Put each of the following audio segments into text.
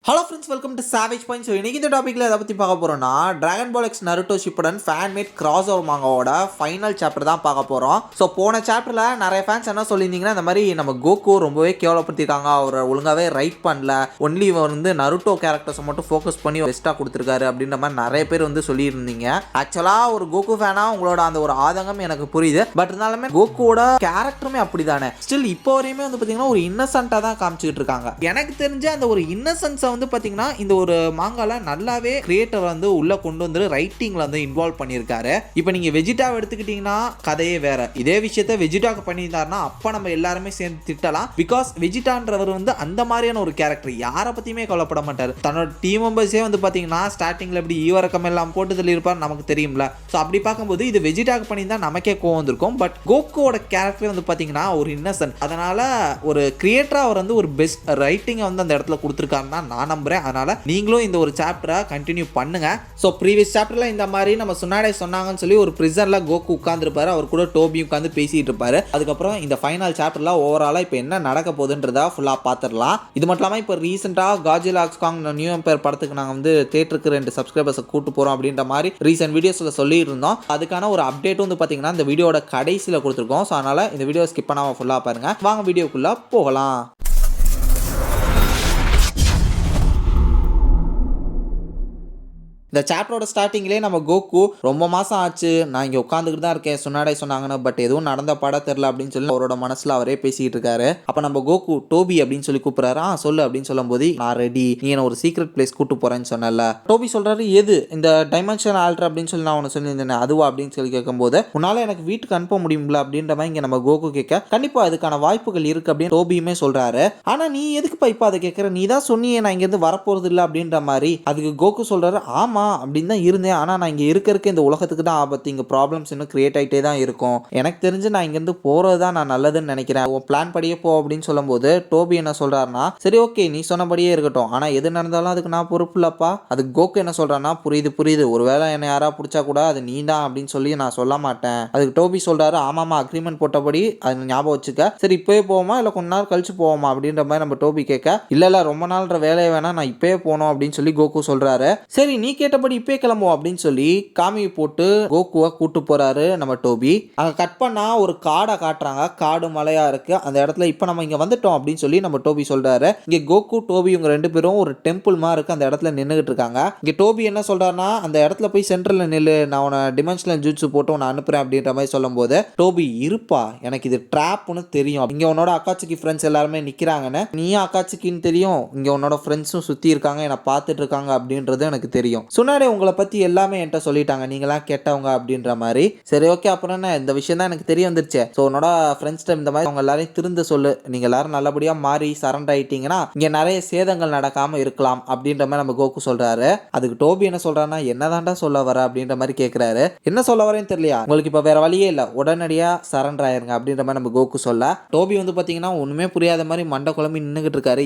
Hello friends, welcome to Savage Point. So இன்றைக்கி இந்த டாப்பிக்கில் எதை பற்றி பார்க்க போகிறோம்னா, Dragon Ball X Naruto Shippuden fan made cross over மாங்காவோட ஃபைனல் சாப்டர் தான் பார்க்க போகிறோம். ஸோ போன சாப்டரில் நிறைய ஃபேன்ஸ் என்ன சொல்லியிருந்தீங்கன்னா, இந்த மாதிரி நம்ம கோகு ரொம்பவே கேவலப்படுத்திருக்காங்க, அவரை ஒழுங்காகவே ரைட் பண்ணல, ஒன்லி வந்து நருட்டோ கேரக்டர்ஸை மட்டும் ஃபோக்கஸ் பண்ணி பெஸ்ட்டாக கொடுத்துருக்காரு அப்படின்ற மாதிரி நிறைய பேர் வந்து சொல்லியிருந்தீங்க. ஆக்சுவலாக ஒரு கோகு ஃபேனாக உங்களோட அந்த ஒரு ஆதங்கம் எனக்கு புரியுது. பட் இருந்தாலுமே கோகுவோட கேரக்டருமே அப்படி தானே, ஸ்டில் இப்போ வரையுமே வந்து பார்த்தீங்கன்னா ஒரு இன்னசென்ட்டாக தான் காமிச்சிக்கிட்டு இருக்காங்க. எனக்கு தெரிஞ்ச அந்த ஒரு இன்னசென்ஸை வந்து பார்த்தீங்கன்னா இந்த ஒரு மாங்கால நல்லாவே கிரியேட்டர் வந்து உள்ள கொண்டு வந்து ரைட்டிங்ல வந்து இன்வால்வ் பண்ணியிருக்காரு. இப்போ நீங்க வெஜிடாவை எடுத்துக்கிட்டீங்கன்னா கதையே வேற. இதே விஷயத்த வெஜிடாக்கு பண்ணியிருந்தாருன்னா அப்ப நம்ம எல்லாருமே சேர்ந்து திட்டலாம். பிகாஸ் வெஜிடான்றவர் வந்து அந்த மாதிரியான ஒரு கேரக்டர், யாரை பத்தியுமே கவலைப்பட மாட்டார். தன்னோட டீம் மெம்பர்ஸே வந்து பார்த்தீங்கன்னா ஸ்டார்டிங்ல எப்படி ஈவரக்கம் எல்லாம் போட்டு தள்ளியிருப்பார் நமக்கு தெரியும்ல. ஸோ அப்படி பார்க்கும்போது இது வெஜிடாக்கு பண்ணியிருந்தா நமக்கே கோவம் வந்திருக்கும். பட் கோகுவோட கேரக்டர் வந்து பார்த்தீங்கன்னா ஒரு இன்னசென்ட், அதனால ஒரு கிரியேட்டரா அவர் வந்து ஒரு பெஸ்ட் ரைட்டிங்கை வந்து அந்த இடத்துல கொடுத்துருக்காருன்னா நான் நம்புறேன். அதனால நீங்களும் இந்த ஒரு சாப்டரை கண்டினியூ பண்ணுங்க. ஸோ ப்ரீவியஸ் சாப்டர்ல இந்த மாதிரி நம்ம சுனாடே சொன்னாங்கன்னு சொல்லி ஒரு பிரிசன்ல கோகு உட்கார்ந்துருப்பாரு, அவர் கூட டோபி உட்காந்து பேசிட்டு இருப்பாரு. அதுக்கப்புறம் இந்த ஃபைனல் சாப்டர்ல ஓவராலா இப்போ என்ன நடக்க போகுதுன்றதா ஃபுல்லா பார்த்துடலாம். இது மட்டும் இல்லாமல் இப்போ ரீசெண்டாக காஜிலா எக்ஸ் காங் நியூ எம்பயர் படத்துக்கு நாங்கள் வந்து தியேட்டருக்கு 2 சப்ஸ்கிரைபர்ஸை கூட்டு போறோம் அப்படின்ற மாதிரி ரீசெண்ட் வீடியோஸ்ல சொல்லி இருந்தோம். அதுக்கான ஒரு அப்டேட் வந்து பார்த்தீங்கன்னா இந்த வீடியோட கடைசியில் கொடுத்துருக்கோம். ஸோ அதனால இந்த வீடியோ ஸ்கிப் பண்ணாமல் ஃபுல்லாக பாருங்க. வாங்க வீடியோக்குள்ள போகலாம். இந்த சாப்டரோட ஸ்டார்டிங்லேயே நம்ம கோகு ரொம்ப மாதம் ஆச்சு, நான் இங்கே உட்காந்துக்கிட்டு தான் இருக்கேன் சுனாடே சொன்னாங்கன்னு, பட் எதுவும் நடந்த படம் தெரில அப்படின்னு சொல்லி அவரோட மனசில் அவரே பேசிக்கிட்டு இருக்காரு. அப்போ நம்ம கோகு டோபி அப்படின்னு சொல்லி கூப்பிட்றாரு. சொல்லு அப்படின்னு சொல்லும் போது, நான் ரெடி, நீ என்ன ஒரு சீக்ரெட் பிளேஸ் கூட்டு போறேன்னு சொன்னல. டோபி சொல்றாரு, எது இந்த டைமென்ஷன் ஆல்டர் அப்படின்னு சொல்லி நான் உனக்கு சொல்லியிருந்தேன், அதுவா அப்படின்னு சொல்லி கேட்கும்போது, உன்னால எனக்கு வீட்டுக்கு அனுப்ப முடியும்ல அப்படின்ற மாதிரி இங்கே நம்ம கோகு கேட்க, கண்டிப்பா அதுக்கான வாய்ப்புகள் இருக்கு அப்படின்னு டோபியுமே சொல்றாரு. ஆனா நீ எதுக்குப்பா இப்போ அதை கேட்குற, நீ தான் சொன்னியே நான் இங்கேருந்து வரப்போறது இல்லை அப்படின்ற மாதிரி. அதுக்கு கோகு சொல்றாரு, ஆமா அப்படின்னு தான் இருந்தேன், ஆனால் நான் இங்கே இருக்க இந்த உலகத்துக்கு தான் ஆபத்து, இங்கே ப்ராப்ளம்ஸ் இன்னும் கிரியேட் ஆகிட்டே தான் இருக்கும், எனக்கு தெரிஞ்சு நான் இங்கேருந்து போகிறது தான் நான் நல்லதுன்னு நினைக்கிறேன், உன் பிளான் படியே போ அப்படின்னு சொல்லும்போது டோபி என்ன சொல்கிறாருன்னா, சரி ஓகே நீ சொன்னபடியே இருக்கட்டும், ஆனால் எது நடந்தாலும் அதுக்கு நான் பொறுப்பு இல்லப்பா. அதுக்கு கோகு என்ன சொல்கிறான்னா, புரியுது ஒருவேளை என்னை யாராவது பிடிச்சா கூட அது நீ தான் அப்படின்னு சொல்லி நான் சொல்ல மாட்டேன். அதுக்கு டோபி சொல்கிறாரு, ஆமாம்மா அக்ரிமெண்ட் போட்டபடி அது ஞாபகம் வச்சுக்க, சரி இப்போயே போவோமா இல்லை கொஞ்ச நாள் கழிச்சு போவோமா அப்படின்ற மாதிரி நம்ம டோபி கேட்க, இல்லை ரொம்ப நாள்ன்ற வேலையை வேணா நான் இப்போயே போகணும் அப்படின்னு சொல்லி கோகு சொல்கிறாரு. சரி நீ கேட்டபடி இப்பே கிளம்புவோம் அப்படின்னு சொல்லி காமியை போட்டு கோகுவை கூட்டு போறாரு நம்ம டோபி. அங்க கட் பண்ணா ஒரு காடை காட்டுறாங்க, காடு மலையா இருக்கு அந்த இடத்துல. இப்போ நம்ம இங்க வந்துட்டோம் அப்படின்னு சொல்லி நம்ம டோபி சொல்றாரு. இங்க கோகு டோபி இவங்க 2 பேரும் ஒரு டெம்பிள் மாதிரி இருக்கு அந்த இடத்துல நின்றுகிட்டு இருக்காங்க. இங்க டோபி என்ன சொல்றாருன்னா, அந்த இடத்துல போய் சென்ட்ரல்ல நில்லு, நான் உன டிமென்ஷனல் ஜூட்ஸு போட்டு உன்னை அனுப்புறேன் அப்படின்ற மாதிரி சொல்லும் போது, டோபி இருப்பா எனக்கு இது ட்ராப்னு தெரியும், இங்க உன்னோட அக்காச்சிக்கு ஃப்ரெண்ட்ஸ் எல்லாருமே நிக்கிறாங்கன்னு, நீயும் அக்காச்சிக்கின்னு தெரியும், இங்க உன்னோட ஃப்ரெண்ட்ஸும் சுத்தி இருக்காங்க, என்னை பார்த்துட்டு இருக்காங்க அப்படின்றது எனக்கு தெரியும், சுனாடே உங்களை பத்தி எல்லாமே என்கிட்ட சொல்லிட்டாங்க, நீங்களாம் கேட்டவங்க அப்படின்ற மாதிரி. சரி ஓகே அப்புறம் என்ன, இந்த விஷயம் தான் எனக்கு தெரிய வந்துருச்சு. ஸோ உன்னோட ஃப்ரெண்ட்ஸ் இந்த மாதிரி அவங்க எல்லாரையும் திருந்த சொல்லு, நீங்க எல்லாரும் நல்லபடியா மாறி சரண்டர் ஆயிட்டீங்கன்னா இங்க நிறைய சேதங்கள் நடக்காம இருக்கலாம் அப்படின்ற மாதிரி நம்ம கோகு சொல்றாரு. அதுக்கு டோபி என்ன சொல்றாருன்னா, என்னதான்டா சொல்ல வர அப்படின்ற மாதிரி கேட்கிறாரு. என்ன சொல்ல வரேன்னு தெரியலையா உங்களுக்கு, இப்ப வேற வழியே இல்லை, உடனடியா சரண்டர் ஆயிருங்க அப்படின்ற மாதிரி நம்ம கோகு சொல்ல, டோபி வந்து பாத்தீங்கன்னா ஒண்ணுமே புரியாத மாதிரி மண்டை குழம்பி நின்னுகிட்டு இருக்காரு.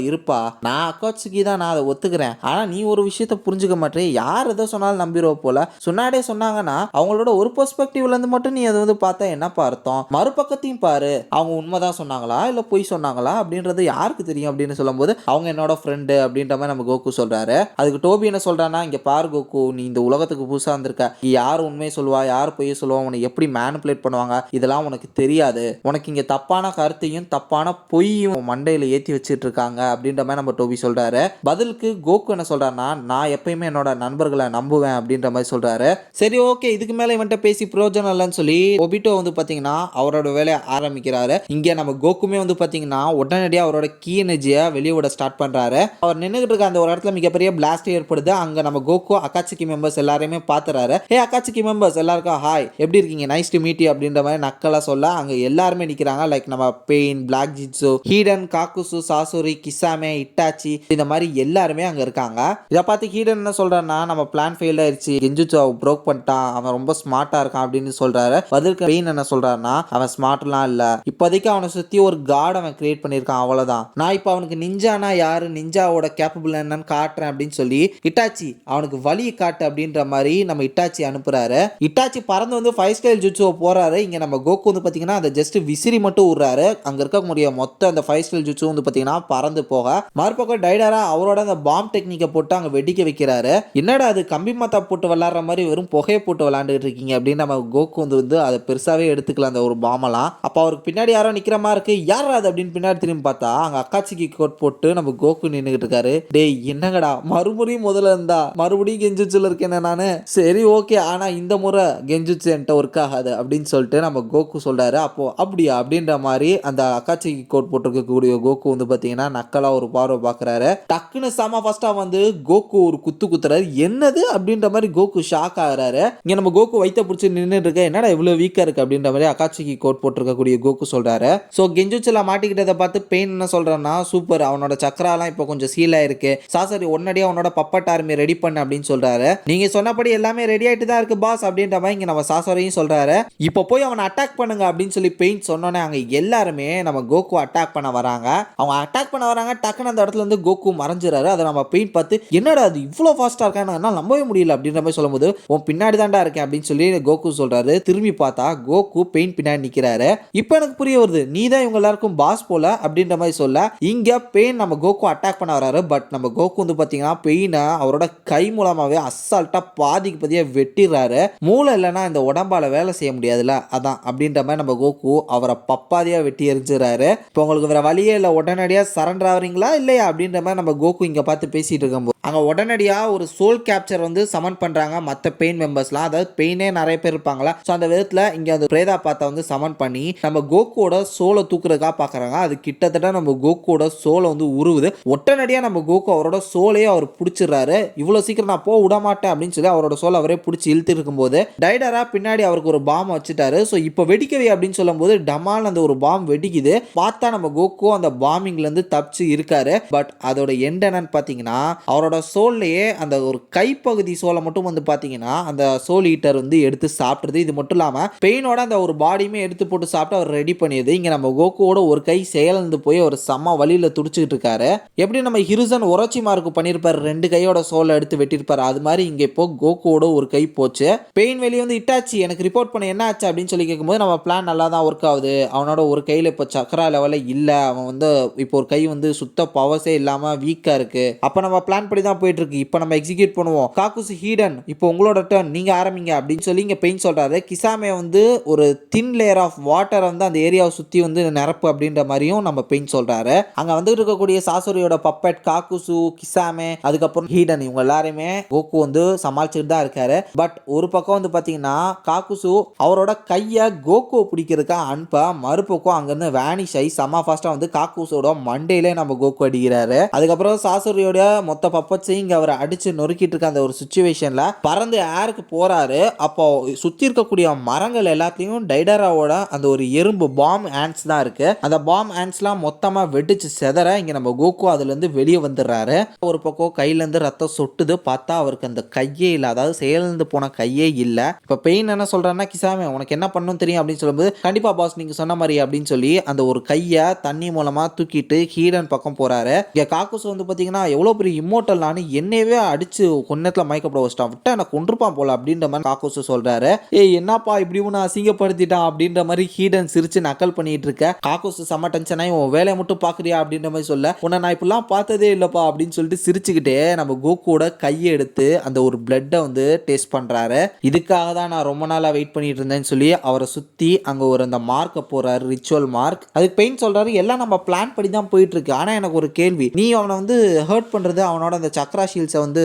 இருப்பா நான் அக்காட்சிக்கு தான், நான் அதை ஒத்துக்கிறேன், ஆனா நீ ஒரு விஷயத்த புரிஞ்சுக்க மாட்டேன், யார் எதை சொன்னாலும் நம்பிடுவ போல. சுனாடே சொன்னாங்கன்னா அவங்களோட ஒரு பெர்ஸ்பெக்டிவ்ல இருந்து மட்டும் நீ அதை வந்து பார்த்தா என்னப்பா அர்த்தம், மறுபக்கத்தையும் பாரு, அவங்க உண்மைதான் சொன்னாங்களா இல்ல பொய் சொன்னாங்களா அப்படின்றது யாருக்கு தெரியும் அப்படின்னு சொல்லும்போது, அவங்க என்னோட ஃப்ரெண்டு அப்படின்ற மாதிரி நம்ம கோகு சொல்றாரு. அதுக்கு டோபி என்ன சொல்றான்னா, இங்க பாரு கோகு, நீ இந்த உலகத்துக்கு புதுசா வந்திருக்க, யார் உண்மையை சொல்லுவா யார் பொய்யை சொல்லுவா, உன்னை எப்படி மேனிபுலேட் பண்ணுவாங்க இதெல்லாம் உனக்கு தெரியாது, உனக்கு இங்க தப்பான கருத்தையும் தப்பான பொய்யும் மண்டையில ஏற்றி வச்சிட்டு இருக்காங்க அப்படின்ற மாதிரி நம்ம டோபி சொல்றாரு. பதிலுக்கு கோகு என்ன சொல்றாருன்னா, நான் எப்பயுமே என்னோட நண்பர்களை நம்புவேன் அப்படின்ற மாதிரி சொல்றாரு. சரி ஓகே இதுக்கு மேல இவன்ட்ட பேசி பிரயோஜனம் இல்லைன்னு சொல்லி ஒபிட்டோ வந்து பாத்தீங்கன்னா அவரோட வேலையை ஆரம்பிக்கிறாரு. இங்க நம்ம கோகுமே வந்து பாத்தீங்கன்னா உடனடியாக அவரோட கீ எனர்ஜியை வெளியே விட ஸ்டார்ட் பண்றாரு. அவர் நின்றுகிட்டு இருக்க அந்த ஒரு இடத்துல மிகப்பெரிய பிளாஸ்ட் ஏற்படுது. அங்க நம்ம கோகு அக்காட்சிக்கு மெம்பர்ஸ் எல்லாரையுமே பாத்துறாரு. அக்காட்சிக்கு மெம்பர்ஸ் எல்லாருக்கும் ஹாய் எப்படி இருக்கீங்க, நைஸ் டு மீட் யூ அப்படின்ற மாதிரி நக்கலா சொல்ல அங்க எல்லாருமே நிக்கிறாங்க. லைக் நம்ம பெயின், பிளாக் ஜிட்ஸு, ஹீடன், காக்குசு, சாசுரி, கிசாமே, இட்டாச்சி இந்த மாதிரி எல்லாருமே அங்க இருக்காங்க. இதை பார்த்து ஹீடன் என்ன சொல்றாரு, சொல்றாருன்னா நம்ம பிளான் ஃபெயில் ஆயிருச்சு, கெஞ்சுச்சோ ப்ரோக் பண்ணிட்டான், அவன் ரொம்ப ஸ்மார்ட்டா இருக்கான் அப்படின்னு சொல்றாரு. பதிலுக்கு பெயின் என்ன சொல்றாருன்னா அவன் ஸ்மார்ட்லாம் இல்ல, இப்போதைக்கு அவனை சுத்தி ஒரு காட் அவன் கிரியேட் பண்ணியிருக்கான் அவ்வளவுதான். நான் இப்போ அவனுக்கு நிஞ்சானா யாரு, நிஞ்சாவோட கேப்பபிள் என்னன்னு காட்டுறேன் அப்படின்னு சொல்லி இட்டாச்சி அவனுக்கு வழியை காட்டு அப்படின்ற மாதிரி நம்ம இட்டாச்சி அனுப்புறாரு. இட்டாச்சி பறந்து வந்து 5 ஸ்டைல் ஜுட்சுவை போறாரு. இங்க நம்ம கோகு வந்து பாத்தீங்கன்னா அதை ஜஸ்ட் விசிறி மட்டும் விடுறாரு. அங்க இருக்கக்கூடிய மொத்த அந்த 5 ஸ்டைல் ஜுட்சு வந்து பாத்தீங்கன்னா பறந்து போக, மறுபக்கம் டைடரா அவரோட அந்த பாம் டெக்னிக்கை போட்டு அங்க வெடிக்க வைக்கிறாரு. என்னடா அது கம்பி மாத்தா போட்டு விளையாடுற மாதிரி வெறும் புகையை போட்டு விளையாண்டுட்டு இருக்கீங்க அப்படின்னு நம்ம கோகு வந்து அதை பெருசாவே எடுத்துக்கல அந்த ஒரு பாமெல்லாம். அப்ப அவருக்கு பின்னாடி யாரோ நிக்கிற மாதிரி இருக்கு, யார் அது அப்படின்னு பின்னாடி திரும்பி பார்த்தா அங்க அக்காச்சிக்கு கோட் போட்டு நம்ம கோகு நின்னுகிட்டு இருக்காரு. டேய் என்னங்கடா மறுபடியும் முதல்ல இருந்தா, மறுபடியும் கெஞ்சுச்சுல இருக்கேன் நானு, சரி ஓகே ஆனா இந்த முறை கெஞ்சுச்சு என்கிட்ட ஒர்க் ஆகாது அப்படின்னு சொல்லிட்டு நம்ம கோகு சொல்றாரு. அப்போ அப்படியா அப்படின்ற மாதிரி அந்த அக்காச்சிக்கு கோட் போட்டிருக்கக்கூடிய கோகு வந்து பாத்தீங்கன்னா நக்கலா ஒரு பார்வை பாக்குறாரு. டக்குன்னு செம ஃபர்ஸ்டா வந்து கோகு ஒரு குத்து குத்துறாரு. என்னது அப்படின்ற மாதிரி கோகு ஷாக் ஆகுறாரு. இங்க நம்ம கோகு வைத்த பிடிச்சி நின்றுட்டு இருக்க, என்னடா இவ்வளவு வீக்கா இருக்கு அப்படின்ற மாதிரி அக்காச்சிக்கு கோட் போட்டிருக்கக்கூடிய கோகு சொல்றாரு. சோ கெஞ்சுச்சுல மாட்டிக்கிட்டதை பார்த்து பெயின் என்ன சொல்றான்னா, சூப்பர் அவனோட சக்கராலாம் இப்போ கொஞ்சம் சீல் ஆயிருக்கு, சாசரி உடனடியா அவனோட பப்பட் ஆர்மி ரெடி பண்ணு அப்படின்னு சொல்றாரு. நீங்க சொன்னபடி எல்லாமே ரெடி ஆயிட்டு தான் இருக்கு பாஸ் அப்படின்ற மாதிரி இங்க நம்ம சாசரையும் சொல்றாரு. இப்போ போய் அவனை அட்டாக் பண்ணுங்க அப்படின்னு சொல்லி பெயின் சொன்னோன்னே அங்க எல்லாருமே நம்ம கோகு அட்டாக் பண்ண வராங்க. அவங்க அட்டாக் பண்ண வராங்க, டக்குன்னு அந்த இடத்துல இருந்து கோகு மறைஞ்சிறாரு. அதை நம்ம பெயின் பார்த்து என்னடா அது இவ்வளோ ஃபாஸ்டா இருக்கான்னு என்னால் நம்பவே முடியல அப்படின்ற மாதிரி சொல்லும்போது, உன் பின்னாடி தான்டா இருக்கேன் அப்படின்னு சொல்லி கோகு சொல்றாரு. திரும்பி பார்த்தா கோகு பெயின் பின்னாடி நிக்கிறாரு. இப்போ எனக்கு புரிய வருது, நீ தான் இவங்க எல்லாருக்கும் பாஸ் போல அப்படின்ற மாதிரி சொல்ல, இங்க பெயின் நம்ம கோகு அட்டாக் பண்ண வராரு. பட் நம்ம கோகு வந்து பாத்தீங்கன்னா பெயினை அவரோட கை மூலமாவே அசால்ட்டா பாதிக்கு பாதியா வெட்டிடுறாரு. மூளை இல்லைன்னா இந்த உடம்பால வேலை செய்ய முடியாதுல்ல, அதான் அப்படின்ற மாதிரி நம்ம கோகு அவரை பப்பாதியா வெட்டி எரிஞ்சுறாரு. இப்போ உங்களுக்கு வேற வழியே இல்லை, உடனடியா சரண்டர் ஆவறீங்களா இல்லையா அப்படின்ற மாதிரி நம்ம கோகு இங்க பார்த்து பேசிட்டு இருக்கும்போது அங்க உடனடியா ஒரு சோல் கேப்சர் வந்து சமன் பண்றாங்க மற்ற பெயின் மெம்பர்ஸ்லாம். அதாவது பெயினே நிறைய பேர் இருப்பாங்களா, ஸோ அந்த விதத்துல இங்க அந்த பிரேதா பாத்தா வந்து சமன் பண்ணி நம்ம கோகுவோட சோலை தூக்குறதுக்காக பாக்குறாங்க. அது கிட்டத்தட்ட நம்ம கோகுவோட சோலை வந்து உருவுது. உடனடியா நம்ம கோகு அவரோட சோலையே அவர் பிடிச்சிடுறாரு. இவ்வளவு சீக்கிரம் நான் போக விட மாட்டேன் அப்படின்னு சொல்லி அவரோட சோலை அவரே பிடிச்சி இழுத்து இருக்கும்போது டைடரா பின்னாடி அவருக்கு ஒரு பாம் வச்சுட்டாரு. ஸோ இப்போ வெடிக்கவே அப்படின்னு சொல்லும் போது டமால் அந்த ஒரு பாம் வெடிக்குது. பார்த்தா நம்ம கோகு அந்த பாம்பிங்ல இருந்து தப்பிச்சு இருக்காரு. பட் அதோட எண்ட் என்னன்னு பாத்தீங்கன்னா அவரோட சோல்லையே அந்த ஒரு கைப்பகுதி சோலை மட்டும் வந்து பாத்தீங்கன்னா அந்த சோல் ஈட்டர் வந்து எடுத்து சாப்பிடுறது. இது மட்டும் இல்லாம பெயினோட அந்த ஒரு பாடியுமே எடுத்து போட்டு சாப்பிட்டு அவர் ரெடி பண்ணியது. இங்க நம்ம கோகுவோட ஒரு கை செயலந்து போய் ஒரு செம்ம வழியில துடிச்சுக்கிட்டு இருக்காரு. எப்படி நம்ம ஹிருசன் ஒரோச்சிமாருக்கு பண்ணியிருப்பாரு, 2 கையோட சோலை எடுத்து வெட்டியிருப்பாரு, அது மாதிரி இங்க இப்போ கோகுவோட ஒரு கை போச்சு. பெயின் வெளியே வந்து இட்டாச்சி எனக்கு ரிப்போர்ட் பண்ண என்ன ஆச்சு அப்படின்னு சொல்லி கேட்கும்போது, நம்ம பிளான் நல்லா தான் ஒர்க் ஆகுது, அவனோட ஒரு கையில இப்போ சக்கரா லெவலில் இல்லை, அவன் வந்து இப்போ ஒரு கை வந்து சுத்த பவர்ஸே இல்லாம வீக்கா இருக்கு, அப்போ நம்ம பிளான் படி தான் போயிட்டு இருக்கு, இப்போ நம்ம எக்ஸிக்யூட் பண்ணுவோம். காக்குஸ் ஹீடன் இப்போ உங்களோட டர்ன், நீங்க ஆரம்பிங்க அப்படின்னு சொல்லி இங்க பெயின் சொல்றாரு. கிசாமே வந்து ஒரு தின் லேயர் ஆஃப் வாட்டர் வந்து அந்த ஏரியாவை சுத்தி வந்து நிரப்பு அப்படின்ற மாதிரியும் நம்ம பெயின் சொல்றாரு. அங்க வந்து இருக்கக்கூடிய சாசுரியோட பப்பட் காக்குசு, கிசாமே, அதுக்கப்புறம் ஹீடன் இவங்க எல்லாருமே கோகு வந்து சமாளிச்சுட்டு தான் இருக்காரு. பட் ஒரு பக்கம் வந்து பாத்தீங்கன்னா காக்குசு அவரோட கையை கோகு பிடிக்கிறதுக்கா அனுப்ப, மறுபக்கம் அங்கிருந்து வேனிஷ் ஆகி செம்ம ஃபாஸ்டா வந்து காக்குசோட மண்டையிலே நம்ம கோகு அடிக்கிறாரு. அதுக்கப்புறம் சாசுரியோட மொத்த பப்பட்ஸையும் இங்க அவரை அடிச்சு நொறுக்கிட்டு இருக்க அந்த ஒரு சுச்சுவேஷன்ல பறந்து ஏருக்கு போறாரு. அப்போ சுத்தி இருக்கக்கூடிய மரங்கள் எல்லாத்தையும் டைடராவோட அந்த ஒரு எறும்பு பாம் ஆண்ட்ஸ் தான் இருக்கு, அந்த பாம் ஆண்ட்ஸ்லாம் மொத்தமா வெடிச்சு செதற இங்க நம்ம கோகு அதுல இருந்து வெளியே வந்துடுறாரு. ஒரு பக்கம் கையில இருந்து ரத்தம் சொட்டுது, பார்த்தா அவருக்கு அந்த கையே இல்லை, அதாவது செயலிழந்து போன கையே இல்லை. இப்ப பெயின் என்ன சொல்றாருன்னா, கிசாமே உனக்கு என்ன பண்ணணும் தெரியும் அப்படின்னு சொல்லும்போது, கண்டிப்பா பாஸ் நீங்க சொன்ன மாதிரி அப்படின்னு சொல்லி அந்த ஒரு கையை தண்ணி மூலமா தூக்கிட்டு ஹீடன் பக்கம் போறாரு. இங்க காக்குஸ் வந்து பாத்தீங்கன்னா எவ்வளவு பெரிய இம்மோட்டல், நான் என்னையவே அடிச்சு கொன்னத்துல மயக்கப்பட வச்சிட்டான், விட்டா எனக்கு கொன்றுப்பான் போல அப்படின்ற மாதிரி காக்குஸ் சொல்றாரு. ஏய் என்னப்பா இப்படி ஒன்று அசிங்கப்படுத்திட்டான் அப்படின்ற மாதிரி ஹீடன் சிரிச்சு நக்கல் பண்ணிட்டு இருக்க, காக்குஸ் செம்ம டென்ஷன் ஆகி உன் வேலையை மட்டும் பாக்குறியா அப்படின்ற மாதிரி சொல்ல, உன்னை நான் இப்படிலாம் பார்த்ததே இல்லப்பா அப்படின்னு சொல்லிட்டு சிரிச்சுக்கிட்டே நம்ம கோகுவோட கையை எடுத்து அந்த ஒரு பிளட்டை வந்து டேஸ்ட் பண்றாரு. இதுக்காக தான் நான் ரொம்ப நாளா வெயிட் பண்ணிட்டு இருந்தேன்னு சொல்லி அவரை சுத்தி அங்க ஒரு அந்த மார்க்கை போறாரு, ரிச்சுவல் மார்க். அதுக்கு பெயின் சொல்றாரு எல்லாம் நம்ம பிளான் படி தான் போயிட்டு இருக்கு, ஆனா எனக்கு ஒரு கேள்வி, நீ அவனை வந்து ஹர்ட் பண்றது அவனோட அந்த சக்ரா ஷீல்ஸை வந்து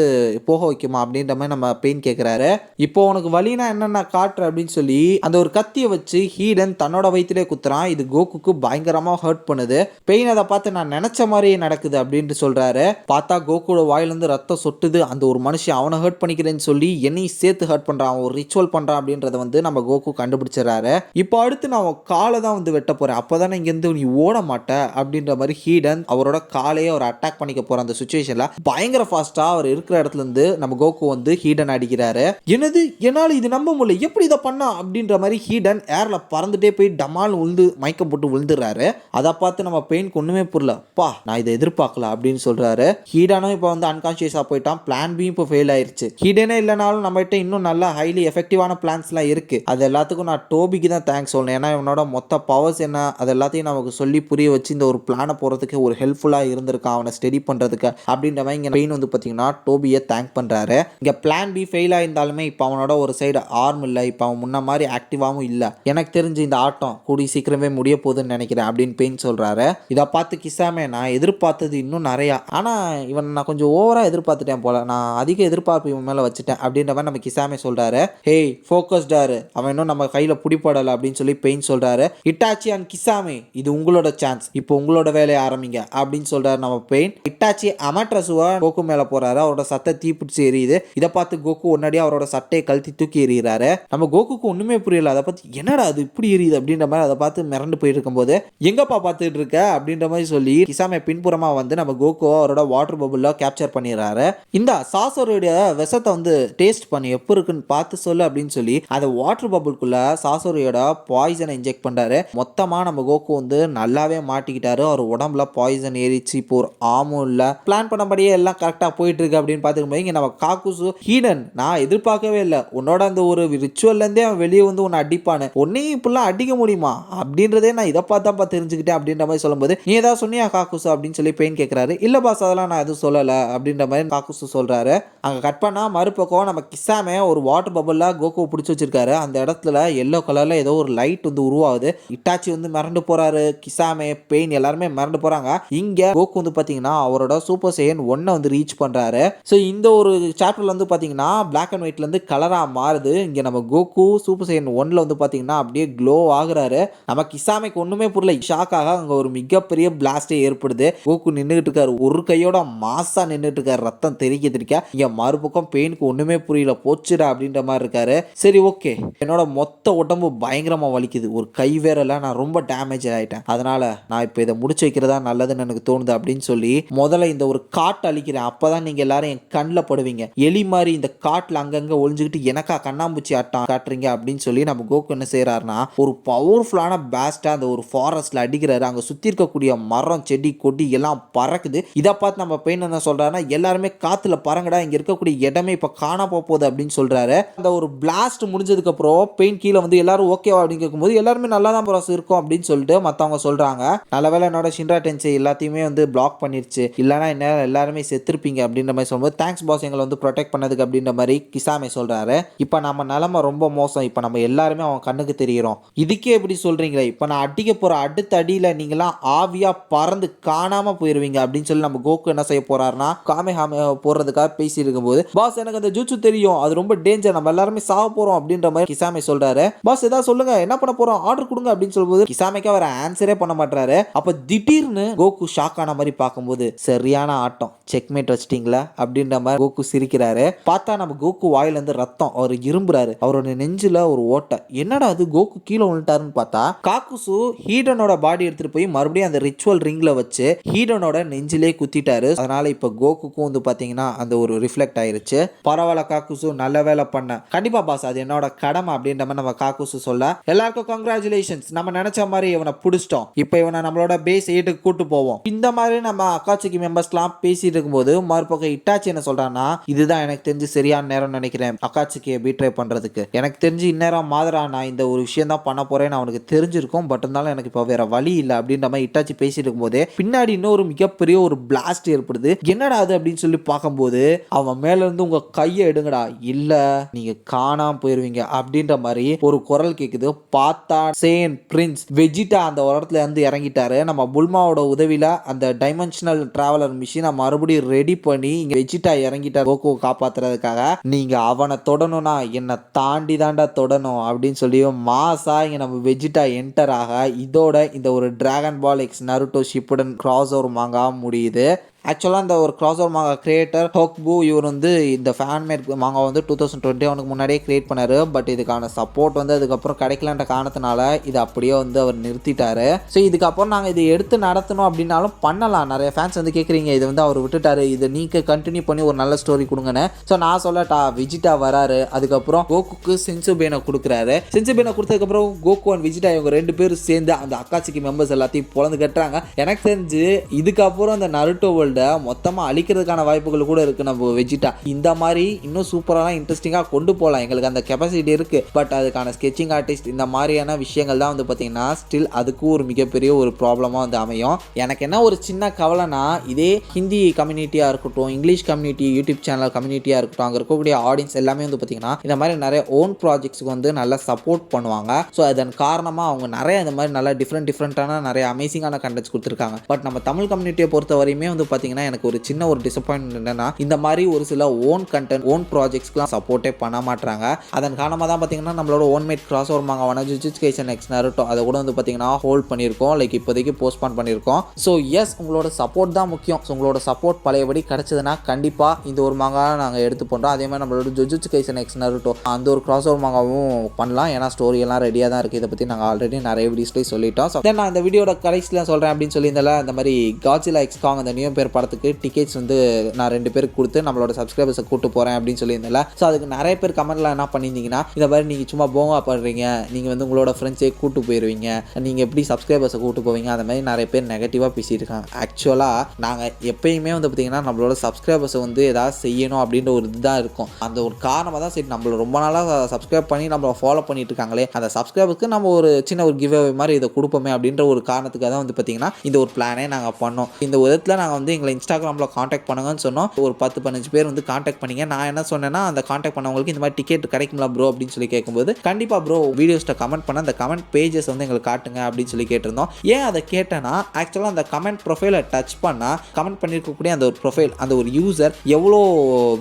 போக வைக்குமா அப்படின்ற மாதிரி நம்ம பெயின் கேட்கிறாரு. இப்போ உனக்கு வலினா என்னென்ன காட்டுற அப்படின்னு சொல்லி அந்த ஒரு கத்தியை வச்சு ஹீடன் தன்னோட வயிற்றிலே குத்துறான். இது கோகுக்கு பயங்கரமா ஹர்ட் பண்ணுது. பெயின் அதை பார்த்து நான் நினைச்ச மாதிரியே நடக்குது அப்படின்ட்டு சொல்றாரு. பார்த்தா கோகுவோட வாயிலிருந்து ரத்தம் சொட்டுது. அந்த ஒரு மனுஷன் அவனை ஹர்ட் பண்ணிக்கிறேன்னு சொல்லி என்னையும் சேர்த்து ஹர்ட் பண்றான், ஒரு ரிச்சுவல் பண்றான் அப்படின்றத வந்து நம்ம கோகு கண்டுபிடிச்சிடறாரு. இப்போ அடுத்து நான் காலை தான் வந்து வெட்ட போறேன், அப்போதானே இங்கேருந்து நீ ஓட மாட்ட அப்படின்ற மாதிரி ஹீடன் அவரோட காலையே அவர் அட்டாக் பண்ணிக்க போற அந்த சுச்சுவேஷன்ல பயங்கர ஃபாஸ்டா அவர் இருக்கிற இடத்துல இருந்து நம்ம கோகு வந்து ஹீடன் அடிக்கிறாரு. என்னது என்னால இது நம்ப முடியல, எப்படி இதை பண்ணா அப்படின்ற மாதிரி ஹீடன் ஏர்ல பறந்துட்டே போய் டமால் விழுந்து மயக்கம் போட்டு விழுந்துடுறாரு. அதை பார்த்து நம்ம பெயினுக்கு ஒண்ணுமே புரியல. பா நான் இதை எதிர்பார்க்கல அப்படின்னு சொல்றாரு. ஹீடனும் இப்போ வந்து அன்கான்சியஸா போயிட்டான். பிளான் பி இப்போ ஃபெயில் ஆயிருச்சு. ஹீடனே இல்லைனாலும் நம்மகிட்ட இன்னும் நல்ல ஹைலி எஃபெக்டிவான பிளான்ஸ்லாம் இருக்கு. அது எல்லாத்துக்கும் நான் டோபிக்கு தான் தேங்க்ஸ் சொல்லணும். ஏன்னா இவனோட மொத்த பவர்ஸ் என்ன அது எல்லாத்தையும் நமக்கு சொல்லி புரிய வச்சு இந்த ஒரு பிளானை போறதுக்கு ஒரு ஹெல்ப்ஃபுல்லா இருந்திருக்கான் அவனை ஸ்டடி பண்றதுக்கு அப்படின்ற மாதிரி இங்க பெயின் வந்து பாத்தீங்கன்னா டோபியை தேங்க் பண்றாரு. இங்க பிளான் பி ஃபெயில் ஆயிருந்தாலுமே இப்போ அவனோட ஒரு சைடு ஆர்ம் இல்லை, இப்போ அவன் முன்ன மாதிரி ஆக்டிவாகவும் இல்லை. எனக்கு தெரிஞ்சு இந்த ஆட்டம் கூடி சீக்கிரமே முடிய போகுதுன்னு நினைக்கிறேன் அப்படின்னு பெயின் சொல்றாரு. இதை பார்த்து கிசாமே நான் எதிர்பார்த்தது இன்னும் நிறையா, ஆனா இவன் நான் கொஞ்சம் ஓவரா எதிர்பார்த்துட்டேன் போல, நான் அதிக எதிர்பார்ப்பு இவன் மேல வச்சுட்டேன் அப்படின்ற மாதிரி நம்ம கிசாமே சொல்றாரு. ஹேய் ஃபோக்கஸ்டாரு, அவன் இன்னும் நம்ம கையில பிடிப்படல அப்படின்னு சொல்லி பெயின் சொல்றாரு. இட்டாச்சி அண்ட் கிசாமே இது உங்களோட சான்ஸ், இப்போ உங்களோட வேலையை ஆரம்பிங்க அப்படின்னு சொல்றாரு நம்ம பெயின். இட்டாச்சி அமட்ரசுவா கோகு மேல போறாரு. அவரோட சட்டை தீப்பிடிச்சு எரியுது. இதை பார்த்து கோகு உடனடியே அவரோட சட்டையை கழட்டி தூக்கி எறிகிறாரு. நம்ம கோகுக்கு ஒண்ணுமே புரியல. அதை பார்த்து என்னடா அது இப்படி எரியுது அப்படின்ற மாதிரி அதை பார்த்து மிரண்டு போயிட்டு இருக்கும்போது எங்கப்பா பார்த்துட்டு இருக்க அப்படின்ற மாதிரி சொல்லி கிசாமே பின்புறமா வந்து நம்ம கோகு அவரோட வாட்டர் பபுல்ல கேப்சர் பண்ணிடுறாரு. இந்த சாசோருடைய விஷத்தை வந்து டேஸ்ட் பண்ணி எப்போ இருக்குன்னு பார்த்து சொல்லு அப்படின்னு சொல்லி அந்த வாட்டர் பபுல்குள்ள சாசோரியோட பாய்சனை இன்ஜெக்ட் பண்றாரு. மொத்தமா நம்ம கோகு வந்து நல்லாவே மாட்டிக்கிட்டாரு. அவர் உடம்புல பாய்சன் ஏறிச்சு. இப்போ ஒரு ஆமும் இல்ல. பிளான் பண்ணபடியே எல்லாம் கரெக்டா போயிட்டு இருக்கு அப்படின்னு பார்த்துக்கும்போது இங்க நம்ம காக்குசு ஹீடன் நான் எதிர்பார்க்கவே இல்லை, உன்னோட அந்த ஒரு ரிச்சுவல்ல இருந்தே அவன் வெளியே வந்து உன்னை அடிப்பானு, உன்னையும் இப்பெல்லாம் அடிக்க முடியுமா அப்படின்றதே நான் இதை பார்த்தாப்பா தெரிஞ்சுக்கிட்டேன் அப்படின்ற மாதிரி சொல்லும்போது நீ ஏதாவது சொன்னியா காக்குசு அப்படின்னு சொல்லி பெயின் கேட்கிறாரு. இல்ல பாஸ் அதெல்லாம் நான் எதுவும் சொல்லல அப்படின்ற மாதிரி காக்குசு சொல்றாரு. அங்க கட் பண்ணா மறுபக்கம் நம்ம கிசாமே ஒரு வாட்டர் பபுல்ல கோகு பிடிச்சி வச்சிருக்காரு. அந்த இடத்துல எல்லோ கலர்ல ஏதோ ஒரு லைட் வந்து உருவாகுது. இட்டாச்சி வந்து மிரண்டு போறாரு. கிசாமே பெயின் எல்லாருமே மிரண்டு போறாங்க. இங்க கோகு வந்து பாத்தீங்கன்னா அவரோட சூப்பர் சையன் 1 வந்து ரீச் பண்றாரு. ஸோ இந்த ஒரு சாப்டர்ல வந்து பாத்தீங்கன்னா பிளாக் அண்ட் ஒயிட்ல இருந்து கலரா மாறுது. இங்க நம்ம கோகு சூப்பர் சையன் 1ல வந்து பாத்தீங்கன்னா அப்படியே க்ளோ ஆகுறாரு. நம்ம கிசாமைக்கு ஒண்ணுமே புரியல. ஷாக்காக அங்க ஒரு மிகப்பெரிய பிளாஸ்டே ஏற்படுது. கோகு நின்றுட்டு இருக்காரு. ஒரு கையோட மாசா நின்றுட்டு இருக்காரு. ரத்தம் தெரிக்க இங்க மறுபக்கம் பெயினுக்கு ஒண்ணுமே புரியல. போச்சுடா அப்படின்ற மாதிரி இருக்காரு. சரி ஓகே, என்னோட மொத்த உடம்பு பயங்கரமா வலிக்குது. ஒரு கை வேறல நான் ரொம்ப டேமேஜ் ஆயிட்டேன். அதனால நான் இப்போ இதை முடிச்சு வைக்கிறதா நல்லதுன்னு எனக்கு தோணுது அப்படின்னு சொல்லி முதல்ல இந்த ஒரு காட்டை அழிக்கிறேன். அப்பதான் நீங்க எல்லாரும் என் கண்ணில் படுவீங்க. எலி மாதிரி இந்த காட்டுல அங்கங்க ஒளிஞ்சுக்கிட்டு எனக்கா கண்ணாம்பூச்சி ஆட்டம் காட்டுறீங்க அப்படின்னு சொல்லி நம்ம கோகு என்ன செய்யறாருன்னா ஒரு பவர்ஃபுல்லான பேஸ்டா அந்த ஒரு ஃபாரஸ்ட்ல அடிக்கிறாரு. அங்க சுத்தி இருக்கக்கூடிய மரம் செடி கொடி எல்லாம் பறக்குது. இதை பார்த்து நம்ம பெயின் என்ன சொல்றாருன்னா எல்லாருமே காத்துல பறங்கடா, இங்க இருக்கக்கூடிய இடமே இப்ப காணா போகுது அப்படின்னு சொல்றாரு. அந்த ஒரு பிளாஸ்ட் முடிஞ்சதுக்கு அப்புறம் பெயின் கீழே வந்து எல்லாரும் ஓகேவா அப்படின்னு கேட்கும்போது எல்லாருமே நல்லா தான் ப்ராசஸ் இருக்கும் அப்படின்னு சொல்லிட்டு மத்தவங்க சொல்றாங்க. நல்லவேளை என்னோட ஷின்ரா டென்சை எல்லாத்தையுமே வந்து பிளாக் பண்ணிருச்சு, இல்லைன்னா என்ன எல்லாருமே செத்துருப்பீங்க அப்படின்ற மாதிரி சொல்லும்போது தேங்க்ஸ் பாஸ் எங்களை வந்து ப்ரொடெக்ட் பண்ணதுக்கு அப்படின்ற மாதிரி கிசாமே சொல்றாரு. இப்ப நம்ம நிலைமை ரொம்ப மோசம். இப்ப நம்ம எல்லாருமே அவன் கண்ணுக்கு தெரிகிறோம். இதுக்கே எப்படி சொல்றீங்களே, இப்ப நான் அடிக்க போற அடுத்த அடியில நீங்களாம் ஆவியா பறந்து காணாம போயிருவீங்க அப்படின்னு சொல்லி நம்ம கோகு என்ன செய்ய போறாருன்னா காமெஹாமே போடுறதுக்காக பேசி இருக்கும்போது பாஸ் எனக்கு அந்த ஜூட்சு தெரியும், அது ரொம்ப டேஞ்சர், நம்ம எல்லாருமே சாவ போறோம் அப்படின்ற மாதிரி கிசாமே சொல்றாரு. பாஸ் ஏதாவது சொல்லுங்க, என்ன பண்ண போறோம், ஆர்டர் கொடுங்க அப்படின்னு சொல்லும்போது கிசாமைக்கு அவர் ஆன்சரே பண்ண மாட்டாரு. அப்ப திடீர்னு கோகு ஷாக் ஆன மாதிரி பார்க்கும்போது சரியான ஆட்டம், செக்மேட் வச்சிட்டீங்களா அப்படின்ற மாதிரி கோகு சிரிக்கிறாரு. பார்த்தா நம்ம கோகு வாயில இருந்து ரத்தம், அவர் இரும்புறாரு. அவரோட நெஞ்சில ஒரு ஓட்டை. என்னடா அது கோகு கீழே விழுட்டாருன்னு பார்த்தா காக்குசு ஹீடனோட பாடி எடுத்துட்டு போய் மறுபடியும் அந்த ரிச்சுவல் ரிங்ல வச்சு ஹீடனோட நெஞ்சிலே குத்திட்டாரு. அதனால இப்ப கோகுக்கும் வந்து பாத்தீங்கன்னா அந்த ஒரு ரிஃப்ளெக்ட் ஆயிருச்சு. பரவாயில்ல காக்குசு, நல்ல வேலை பண்ண. கண்டிப்பா பாஸ், அது என்னோட கடமை அப்படின்ற மாதிரி நம்ம காக்குசு சொல்ல எல்லாருக்கும் கங்க்ராச்சுலேஷன்ஸ், நம்ம நினைச்ச மாதிரி இவனை பிடிச்சிட்டோம். இப்போ இவனை நம்மளோட பேஸ் 8க்கு கூட்டு போவோம். இந்த மாதிரி நம்ம அக்காட்சிக்கு மெம்பர்ஸ்லாம் பேசிட்டு இருக்கும்போது மறுபக்கம் இட்டாச்சி என்ன சொல்றான்னா இதுதான் எனக்கு தெரிஞ்சு சரியான நேரம் நினைக்கிறேன் அக்காட்சிக்கு பீட்ரை பண்றதுக்கு. எனக்கு தெரிஞ்சு இந்நேரம் மாதிரா நான் இந்த ஒரு விஷயம் தான் பண்ண போறேன்னு அவனுக்கு தெரிஞ்சிருக்கும். பட் இருந்தாலும் எனக்கு இப்போ வேற வழி இல்லை அப்படின்ற மாதிரி இட்டாச்சி பேசிட்டு இருக்கும்போது பின்னாடி இன்னொரு மிகப்பெரிய ஒரு பிளாஸ்ட் ஏற்படுது. என்னடா அது அப்படின்னு சொல்லி பார்க்கும்போது அவன் மேல இருந்து உங்க கையை எடுங்கடா, இல்ல நீங்க காணாம போயிருவீங்க அப்படின்ற மாதிரி ஒரு குரல் கேக்குது. பார்த்தா சேன் பிரின்ஸ் வெஜிடா அந்த இடத்துல இருந்து இறங்கிட்டாரு. நம்ம புல்மாவோட உதவியில அந்த டைமென்ஷனல் டிராவலர் மிஷினை மறுபடியும் ரெடி பண்ணி இங்க வெஜிடா இறங்கிட்டார் கோகுவை காப்பாத்துறதுக்காக. நீங்க அவனை தொடணும்னா என்னை தாண்டி தாண்டா தொடணும் அப்படின்னு சொல்லி மாசா இங்க நம்ம வெஜிடா என்டர் ஆக இதோட இந்த ஒரு Dragon Ball X Naruto Shippuden cross over manga முடியுது. ஆக்சுவலாக இந்த ஒரு கிராஸ் ஓவர் மாங்கா கிரியேட்டர் ஹோக்பு இவர் வந்து இந்த ஃபேன் மேட் மாங்கா வந்து 2021 முன்னாடியே கிரியேட் பண்ணாரு. பட் இதுக்கான சப்போர்ட் வந்து அதுக்கப்புறம் கிடைக்கலன்ற காரணத்தினால இது அப்படியே வந்து அவர் நிறுத்திட்டாரு. ஸோ இதுக்கப்புறம் நாங்கள் இதை எடுத்து நடத்தணும் அப்படின்னாலும் பண்ணலாம். நிறைய ஃபேன்ஸ் வந்து கேட்குறீங்க இது வந்து அவர் விட்டுட்டாரு, இதை நீங்கள் கண்டினியூ பண்ணி ஒரு நல்ல ஸ்டோரி கொடுங்கன்னு. ஸோ நான் சொல்லட்டா, விஜிட்டா வராரு, அதுக்கப்புறம் கோகுக்கு சென்சுபேனை கொடுக்குறாரு. சென்சுபேனை கொடுத்ததுக்கப்புறம் கோகு அண்ட் விஜிட்டா இவங்க 2 பேரும் சேர்ந்து அந்த அக்காட்சிக்கு மெம்பர்ஸ் எல்லாத்தையும் பொழந்து கட்டுறாங்க. எனக்கு தெரிஞ்சு இதுக்கப்புறம் அந்த நருட்டோ வேர்ல்டை மொத்தமாக அழிக்கிறதுக்கான வாய்ப்புகள் கூட இருக்குது. நம்ம வெஜிட்டா இந்த மாதிரி இன்னும் சூப்பரான இன்ட்ரெஸ்டிங்காக கொண்டு போகலாம், எங்களுக்கு அந்த கெப்பாசிட்டி இருக்குது. பட் அதுக்கான ஸ்கெட்சிங் ஆர்டிஸ்ட் இந்த மாதிரியான விஷயங்கள் தான் வந்து பார்த்தீங்கன்னா ஸ்டில் அதுக்கும் ஒரு மிகப்பெரிய ஒரு ப்ராப்ளமாக வந்து அமையும். எனக்கு என்ன ஒரு சின்ன கவலைனா, இதே ஹிந்தி கம்யூனிட்டியாக இருக்கட்டும், இங்கிலீஷ் கம்யூனிட்டி, யூடியூப் சேனல் கம்யூனிட்டியாக இருக்கட்டும், அங்கே இருக்கக்கூடிய ஆடியன்ஸ் எல்லாமே வந்து பார்த்தீங்கன்னா இந்த மாதிரி நிறைய ஓன் ப்ராஜெக்ட்ஸுக்கு வந்து நல்லா சப்போர்ட் பண்ணுவாங்க. ஸோ அதன் காரணமாக அவங்க நிறைய இந்த மாதிரி நல்லா டிஃப்ரெண்ட்டான நிறைய அமேசிங்கான கண்டென்ட்ஸ் கொடுத்துருக்காங்க. பட் நம்ம தமிழ் கம்யூனிட்டியை பொறுத்த வரையுமே வந்து பார்த்தீங்கன்னா எனக்கு ஒரு சின்ன ஒரு டிசப்பாயின்மெண்ட் என்னன்னா, இந்த மாதிரி ஒரு சில ஓன் கண்டென்ட் ஓன் ப்ராஜெக்ட்ஸ்க்குலாம் சப்போர்ட்டே பண்ண மாட்டாங்க. அதன் காரணமாக தான் பார்த்தீங்கன்னா நம்மளோட ஓன் மேட் கிராஸ் ஓவர் மாங்காவான ஜுஜுட்சு கைசன் எக்ஸ் நருட்டோ அதை கூட வந்து பார்த்தீங்கன்னா ஹோல்ட் பண்ணியிருக்கோம், லைக் இப்போதைக்கு போஸ்ட்பான் பண்ணியிருக்கோம். ஸோ எஸ், உங்களோட சப்போர்ட் தான் முக்கியம். ஸோ உங்களோட சப்போர்ட் பழையபடி கிடச்சதுன்னா கண்டிப்பாக இந்த ஒரு மாங்கா நாங்கள் எடுத்து பண்ணுறோம். அதே மாதிரி நம்மளோட ஜுஜுட்சு கைசன் எக்ஸ் நருட்டோ அந்த ஒரு கிராஸ் ஓவர் மாங்காவும் பண்ணலாம். ஏன்னா ஸ்டோரி எல்லாம் ரெடியாக தான் இருக்குது. இதை பற்றி நாங்கள் ஆல்ரெடி நிறைய வீடியோஸ்லேயே சொல்லிட்டோம். ஸோ தென் நான் இந்த வீடியோட கடைசியில் சொல்கிறேன் அப்படின்னு சொல்லியிருந்தால, இந்த மாதிரி காட்சிலா எக்ஸ் காங் அந்த நியூ பேர் படத்துக்கு டிக்கெட்ஸ் வந்து நான் 2 பேருக்கு கொடுத்து நம்மளோட சப்ஸ்கிரைபர்ஸை கூட்டு போகிறேன் அப்படின்னு சொல்லியிருந்தேன். ஸோ அதுக்கு நிறைய பேர் கமெண்ட்ல என்ன பண்ணியிருந்தீங்கன்னா, இந்த மாதிரி நீங்கள் சும்மா போங்கா பண்ணுறீங்க, நீங்கள் வந்து உங்களோட ஃப்ரெண்ட்ஸே கூட்டு போயிடுவீங்க, நீங்கள் எப்படி சப்ஸ்கிரைபர்ஸை கூட்டு போவீங்க, அந்த மாதிரி நிறைய பேர் நெகட்டிவாக பேசிட்டு இருக்காங்க. ஆக்சுவலாக நாங்கள் எப்பயுமே வந்து பார்த்திங்கன்னா நம்மளோட சப்ஸ்கிரைபர்ஸை வந்து ஏதாவது செய்யணும் அப்படின்ற ஒரு இதுதான் இருக்கும். அந்த ஒரு காரணமாக தான் சரி நம்மளை ரொம்ப நாளாக சப்ஸ்கிரைப் பண்ணி நம்மளை ஃபாலோ பண்ணிட்டு இருக்காங்களே, அந்த சப்ஸ்கிரைபருக்கு நம்ம ஒரு சின்ன ஒரு கிவ் அவே மாதிரி இதை கொடுப்போமே அப்படின்ற ஒரு காரணத்துக்காக தான் வந்து பார்த்திங்கன்னா இந்த ஒரு பிளானே நாங்கள் பண்ணோம். இந்த விதத்தில் நாங்கள் வந்து எங்களை இன்ஸ்டாகிராமில் காண்டாக்ட் பண்ணுங்கன்னு சொன்னோம். ஒரு 10-15 பேர் வந்து காண்டாக்ட் பண்ணிங்க. நான் என்ன சொன்னேன்னா, அந்த காண்டாக்ட் பண்ணவங்களுக்கு இந்த மாதிரி டிக்கெட் கிடைக்குங்களா ப்ரோ அப்படின்னு சொல்லி கேட்கும்போது, கண்டிப்பாக ப்ரோ வீடியோஸ்ட்டை கமெண்ட் பண்ண அந்த கமெண்ட் பேஜஸ் வந்து எங்களுக்கு காட்டுங்க அப்படின்னு சொல்லி கேட்டிருந்தோம். ஏன் அதை கேட்டேன்னா, ஆக்சுவலாக அந்த கமெண்ட் ப்ரொஃபைலை டச் பண்ணால் கமெண்ட் பண்ணியிருக்கக்கூடிய அந்த ஒரு ப்ரொஃபைல், அந்த ஒரு யூசர் எவ்வளோ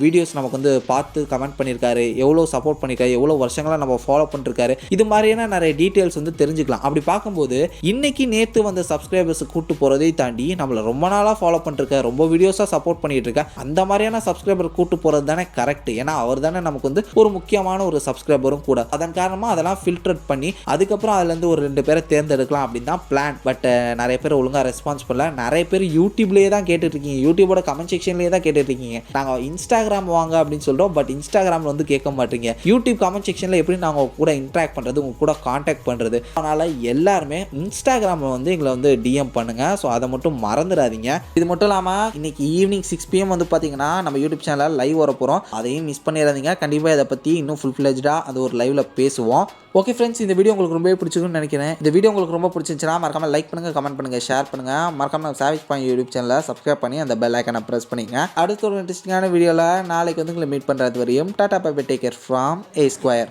வீடியோஸ் நமக்கு வந்து பார்த்து கமெண்ட் பண்ணியிருக்காரு, எவ்வளோ சப்போர்ட் பண்ணியிருக்காரு, எவ்வளோ வருஷங்களாக நம்ம ஃபாலோ பண்ணிருக்காரு, இது மாதிரியான நிறைய டீட்டெயில்ஸ் வந்து தெரிஞ்சுக்கலாம். அப்படி பார்க்கும்போது இன்னைக்கு நேற்று வந்து சப்ஸ்கிரைபர்ஸ் கூட்டு போகிறதை தாண்டி நம்மளை ரொம்ப நாளாக ஃபாலோ பண்ணிருக்க, ரொம்ப வீடியோஸாக சப்போர்ட் பண்ணிட்டு இருக்க அந்த மாதிரியான சப்ஸ்கிரைபர் கூட்டு போகிறது தானே கரெக்ட். ஏன்னா அவர் தானே நமக்கு வந்து ஒரு முக்கியமான ஒரு சப்ஸ்கிரைபரும் கூட. அதன் காரணமாக அதெல்லாம் ஃபில்டர் பண்ணி அதுக்கப்புறம் அதுலேருந்து ஒரு 2 பேரை தேர்ந்தெடுக்கலாம் அப்படின்னு தான் பிளான். பட் நிறைய பேர் ஒழுங்காக ரெஸ்பான்ஸ் பண்ணல. நிறைய பேர் யூடியூப்லேயே தான் கேட்டுட்ருக்கீங்க, யூடியூபோட கமெண்ட் செக்ஷன்லேயே தான் கேட்டுட்ருக்கீங்க. நாங்கள் இன்ஸ்டாகிராம் வாங்க அப்படின்னு சொல்கிறோம், பட் இன்ஸ்டாகிராமில் வந்து கேட்க மாட்டீங்க. யூடியூப் கமெண்ட் செக்ஷனில் எப்படி நாங்கள் கூட இன்ட்ராக்ட் பண்ணுறது, உங்கள் கூட காண்டாக்ட் பண்ணுறது. அதனால் எல்லாருமே இன்ஸ்டாகிராமில் வந்து எங்களை வந்து டிஎம் பண்ணுங்கள். ஸோ அதை மட்டும் மறந்துடாதீங்க. இது மட்டும் இல்லாமல் இன்னைக்கு ஈவினிங் 6 PM வந்து பார்த்தீங்கன்னா நம்ம யூடியூப் சேனலில் லைவ் வர போகிறோம். அதையும் மிஸ் பண்ணிடாதீங்க. கண்டிப்பாக இதை பற்றி இன்னும் ஃபுல் ஃப்ளெஜ்டாக அது ஒரு லைவில் பேசுவோம். ஓகே ஃப்ரெண்ட்ஸ், இந்த வீடியோ உங்களுக்கு ரொம்பவே பிடிச்சிருக்குன்னு நினைக்கிறேன். இந்த வீடியோ உங்களுக்கு ரொம்ப பிடிச்சிருந்துச்சுன்னா மறக்காமல் லைக் பண்ணுங்கள், கமெண்ட் பண்ணுங்கள், ஷேர் பண்ணுங்கள். மறக்காமல் சாவேஜ் பாயிண்ட் யூடியூப் சேனலை சப்ஸ்கிரைப் பண்ணி அந்த பெல் ஐக்கனை ப்ரெஸ் பண்ணிங்க. அடுத்த ஒரு இன்ட்ரெஸ்டிங்கான வீடியோவில் நாளைக்கு வந்து உங்களை மீட் பண்ணுறது வரையும் tata bye bye, take care from A Square.